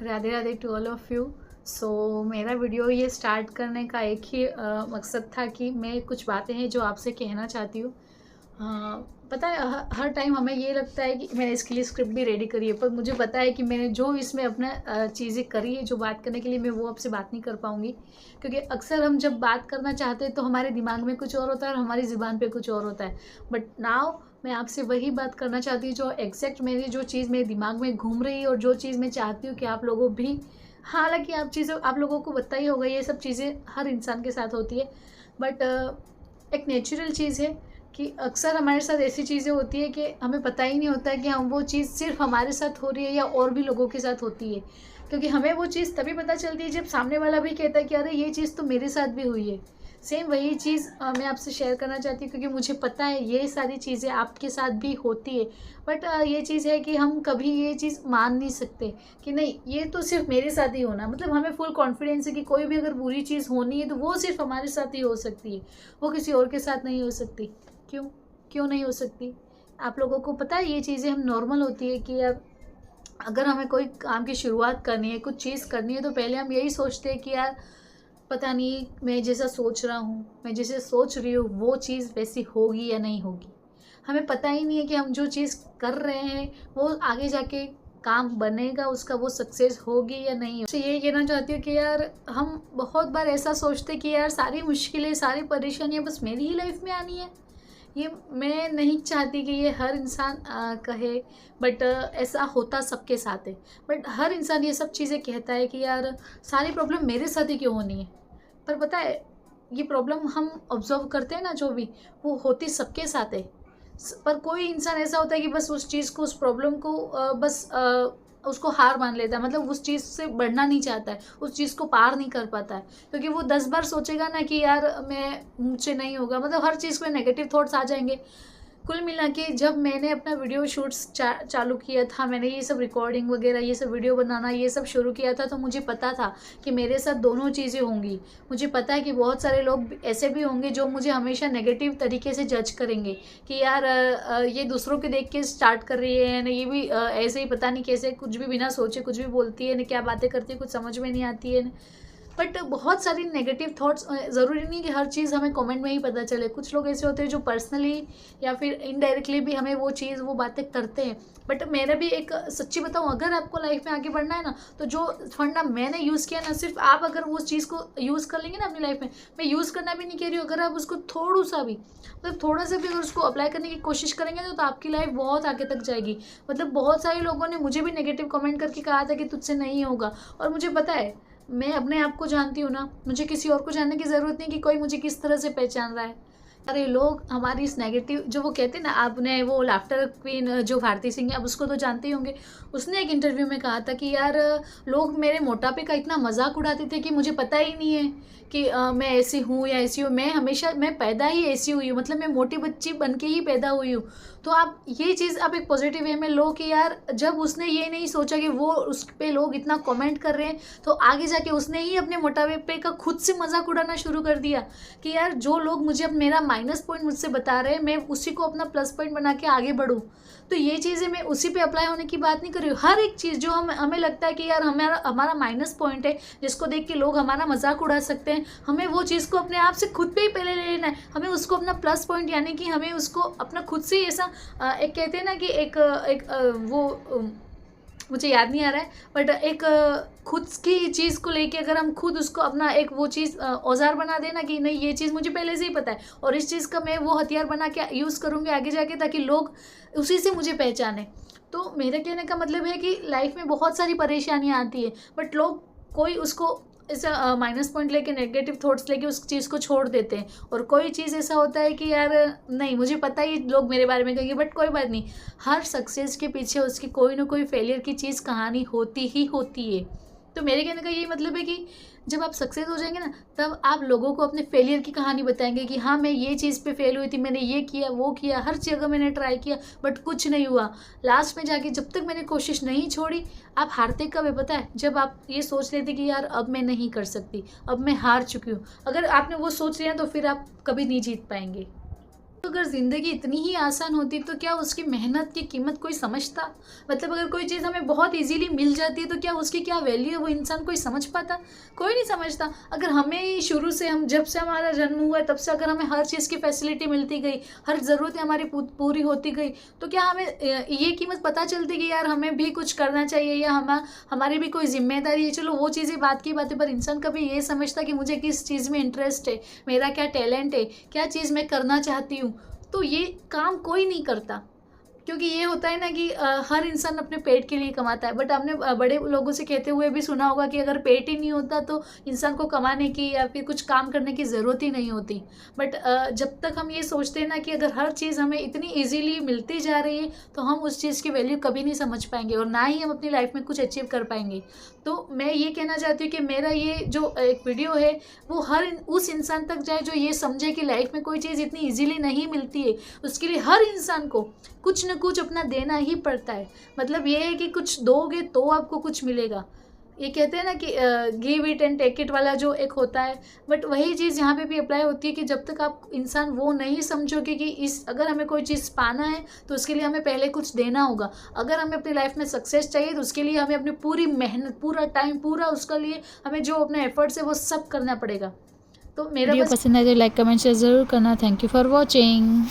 Radhe Radhe to all of you. So मेरा video ये start करने का एक ही मकसद था कि मैं कुछ बातें हैं जो आपसे कहना चाहती हूँ। पता है हर टाइम हमें ये लगता है कि मैंने इसके लिए स्क्रिप्ट भी रेडी करी है, पर मुझे पता है कि मैंने जो इसमें अपना चीज़ें करी है जो बात करने के लिए, मैं वो आपसे बात नहीं कर पाऊँगी। क्योंकि अक्सर हम जब बात करना चाहते हैं तो हमारे दिमाग में कुछ और होता है और हमारी ज़ुबान पे कुछ और होता है। बट नाउ मैं आपसे वही बात करना चाहती हूँ जो एग्जैक्ट मेरी जो चीज़ मेरे दिमाग में घूम रही है और जो चीज़ मैं चाहती हूँ कि आप लोगों भी, हालांकि आप लोगों को पता ही होगा, ये सब चीज़ें हर इंसान के साथ होती है। बट एक नेचुरल चीज़ है कि अक्सर हमारे साथ ऐसी चीज़ें होती है कि हमें पता ही नहीं होता है कि हम वो चीज़ सिर्फ हमारे साथ हो रही है या और भी लोगों के साथ होती है। क्योंकि हमें वो चीज़ तभी पता चलती है जब सामने वाला भी कहता है कि अरे ये चीज़ तो मेरे साथ भी हुई है। सेम वही चीज़ मैं आपसे शेयर करना चाहती हूँ, क्योंकि मुझे पता है ये सारी चीज़ें आपके साथ भी होती है। बट ये चीज़ है कि हम कभी ये चीज़ मान नहीं सकते कि नहीं, ये तो सिर्फ मेरे साथ ही होना, मतलब हमें फुल कॉन्फिडेंस है कि कोई भी अगर बुरी चीज़ होनी है तो वो सिर्फ हमारे साथ ही हो सकती है, वो किसी और के साथ नहीं हो सकती। क्यों क्यों नहीं हो सकती? आप लोगों को पता है ये चीज़ें हम नॉर्मल होती है कि यार अगर हमें कोई काम की शुरुआत करनी है, कुछ चीज़ करनी है, तो पहले हम यही सोचते हैं कि यार पता नहीं मैं जैसा सोच रहा हूँ, मैं जैसे सोच रही हूँ वो चीज़ वैसी होगी या नहीं होगी। हमें पता ही नहीं है कि हम जो चीज़ कर रहे हैं वो आगे जाके काम बनेगा, उसका वो सक्सेस होगी या नहीं। तो ये कहना चाहती हूँ कि यार हम बहुत बार ऐसा सोचते हैं कि यार सारी मुश्किलें, सारी परेशानियाँ बस मेरी ही लाइफ में आनी है। ये मैं नहीं चाहती कि ये हर इंसान कहे, बट ऐसा होता सबके साथ है। बट हर इंसान ये सब चीज़ें कहता है कि यार सारी प्रॉब्लम मेरे साथ ही क्यों होनी है। पर पता है ये प्रॉब्लम हम ऑब्जर्व करते हैं ना, जो भी वो होती सबके साथ है। पर कोई इंसान ऐसा होता है कि बस उस चीज़ को, उस प्रॉब्लम को उसको हार मान लेता है, मतलब उस चीज़ से बढ़ना नहीं चाहता है, उस चीज़ को पार नहीं कर पाता है। क्योंकि वो 10 बार सोचेगा ना कि यार मैं मुझसे नहीं होगा, मतलब हर चीज़ में नेगेटिव थॉट्स आ जाएंगे। कुल मिला के जब मैंने अपना वीडियो शूट्स चालू किया था, मैंने ये सब रिकॉर्डिंग वगैरह, ये सब वीडियो बनाना, ये सब शुरू किया था, तो मुझे पता था कि मेरे साथ दोनों चीज़ें होंगी। मुझे पता है कि बहुत सारे लोग ऐसे भी होंगे जो मुझे हमेशा नेगेटिव तरीके से जज करेंगे कि यार ये दूसरों के देख के स्टार्ट कर रही है ना, ये भी ऐसे ही पता नहीं कैसे कुछ भी बिना सोचे कुछ भी बोलती है ना, क्या बातें करती है कुछ समझ में नहीं आती है। बट बहुत सारी नेगेटिव थॉट्स, ज़रूरी नहीं कि हर चीज़ हमें कमेंट में ही पता चले। कुछ लोग ऐसे होते हैं जो पर्सनली या फिर इनडायरेक्टली भी हमें वो बातें करते हैं। बट मेरा भी एक सच्ची बताऊँ, अगर आपको लाइफ में आगे बढ़ना है ना, तो जो फंडा मैंने यूज़ किया ना, सिर्फ आप अगर उस चीज़ को यूज़ कर लेंगे ना अपनी लाइफ में, मैं यूज़ करना भी नहीं कह रही हूँ, अगर आप उसको थोड़ा सा भी, मतलब थोड़ा सा भी अगर उसको अप्लाई करने की कोशिश करेंगे तो आपकी लाइफ बहुत आगे तक जाएगी। मतलब बहुत सारे लोगों ने मुझे भी नेगेटिव कमेंट करके कहा था कि तुझसे नहीं होगा, और मुझे पता है, मैं अपने आप को जानती हूँ ना, मुझे किसी और को जानने की ज़रूरत नहीं कि कोई मुझे किस तरह से पहचान रहा है। अरे लोग हमारी इस नेगेटिव, जो वो कहते हैं ना, आपने वो लाफ्टर क्वीन जो भारती सिंह है, अब उसको तो जानते ही होंगे, उसने एक इंटरव्यू में कहा था कि यार लोग मेरे मोटापे का इतना मजाक उड़ाते थे कि मुझे पता ही नहीं है कि मैं ऐसी हूँ या ऐसी हूँ। मैं पैदा ही ऐसी हुई हूँ, मतलब मैं मोटी बच्ची बन के ही पैदा हुई हूँ। तो आप ये चीज़ आप एक पॉजिटिव वे में लो कि यार जब उसने ये नहीं सोचा कि वो उस पर लोग इतना कमेंट कर रहे हैं, तो आगे जाके उसने ही अपने मोटापे का खुद से मजाक उड़ाना शुरू कर दिया कि यार जो लोग मुझे अब मेरा माइनस पॉइंट मुझसे बता रहे हैं, मैं उसी को अपना प्लस पॉइंट बना के आगे बढ़ूँ। तो ये चीज़ें मैं उसी पे अप्लाई होने की बात नहीं कर रही हूँ। हर एक चीज़ जो हमें लगता है कि यार हमारा हमारा माइनस पॉइंट है, जिसको देख के लोग हमारा मजाक उड़ा सकते हैं, हमें वो चीज़ को अपने आप से खुद पे ही पहले ले लेना है। हमें उसको अपना प्लस पॉइंट, यानी कि हमें उसको अपना खुद से ही ऐसा एक कहते हैं ना कि मुझे याद नहीं आ रहा है, बट एक खुद की चीज़ को लेके अगर हम खुद उसको अपना एक वो चीज़ औजार बना देना कि नहीं, ये चीज़ मुझे पहले से ही पता है और इस चीज़ का मैं वो हथियार बना के यूज़ करूँगी आगे जाके, ताकि लोग उसी से मुझे पहचाने। तो मेरे कहने का मतलब है कि लाइफ में बहुत सारी परेशानियाँ आती है, बट लोग कोई उसको ऐसा माइनस पॉइंट लेके, नेगेटिव थॉट्स लेके उस चीज़ को छोड़ देते हैं। और कोई चीज़ ऐसा होता है कि यार नहीं, मुझे पता ही लोग मेरे बारे में कहेंगे, बट कोई बात नहीं, हर सक्सेस के पीछे उसकी कोई ना कोई फेलियर की चीज़ कहानी होती ही होती है। तो मेरे कहने का यही मतलब है कि जब आप सक्सेस हो जाएंगे ना, तब आप लोगों को अपने फेलियर की कहानी बताएंगे कि हाँ मैं ये चीज़ पे फेल हुई थी, मैंने ये किया वो किया, हर जगह मैंने ट्राई किया बट कुछ नहीं हुआ। लास्ट में जाके जब तक मैंने कोशिश नहीं छोड़ी, आप हारते कब है पता है? जब आप ये सोच लेते कि यार अब मैं नहीं कर सकती, अब मैं हार चुकी हूँ। अगर आपने वो सोच लिया तो फिर आप कभी नहीं जीत पाएंगे। अगर ज़िंदगी इतनी ही आसान होती तो क्या उसकी मेहनत की कीमत कोई समझता? मतलब अगर कोई चीज़ हमें बहुत ईज़िली मिल जाती है तो क्या उसकी क्या वैल्यू है वो इंसान कोई समझ पाता? कोई नहीं समझता। अगर हमें ही शुरू से हम जब से हमारा जन्म हुआ है तब से अगर हमें हर चीज़ की फैसिलिटी मिलती गई, हर ज़रूरतें हमारी पूरी होती गई, तो क्या हमें ये कीमत पता चलती कि यार हमें भी कुछ करना चाहिए या हमारी भी कोई ज़िम्मेदारी है? चलो वो चीज़ें बात की बात है, पर इंसान कभी ये समझता कि मुझे किस चीज़ में इंटरेस्ट है, मेरा क्या टैलेंट है, क्या चीज़ मैं करना चाहती हूँ। तो ये काम कोई नहीं करता, क्योंकि ये होता है ना कि हर इंसान अपने पेट के लिए कमाता है। बट आपने बड़े लोगों से कहते हुए भी सुना होगा कि अगर पेट ही नहीं होता तो इंसान को कमाने की या फिर कुछ काम करने की ज़रूरत ही नहीं होती। बट जब तक हम ये सोचते हैं ना कि अगर हर चीज़ हमें इतनी ईज़िली मिलती जा रही है तो हम उस चीज़ की वैल्यू कभी नहीं समझ पाएँगे और ना ही हम अपनी लाइफ़ में कुछ अचीव कर पाएँगे। तो मैं ये कहना चाहती हूँ कि मेरा ये जो एक वीडियो है वो उस इंसान तक जाए जो ये समझे कि लाइफ़ में कोई चीज़ इतनी ईज़िली नहीं मिलती है। उसके लिए हर इंसान को कुछ न कुछ अपना देना ही पड़ता है। मतलब ये है कि कुछ दोगे तो आपको कुछ मिलेगा। ये कहते हैं ना कि give it and take it वाला जो एक होता है, बट वही चीज़ यहाँ पे भी अप्लाई होती है कि जब तक आप इंसान वो नहीं समझोगे कि इस अगर हमें कोई चीज़ पाना है तो उसके लिए हमें पहले कुछ देना होगा। अगर हमें अपनी लाइफ में सक्सेस चाहिए तो उसके लिए हमें अपनी पूरी मेहनत, पूरा टाइम, पूरा उसके लिए हमें जो अपने एफर्ट्स है वो सब करना पड़ेगा। तो मेरा वीडियो बस पसंद आए तो लाइक कमेंट शेयर ज़रूर करना। Thank you for watching.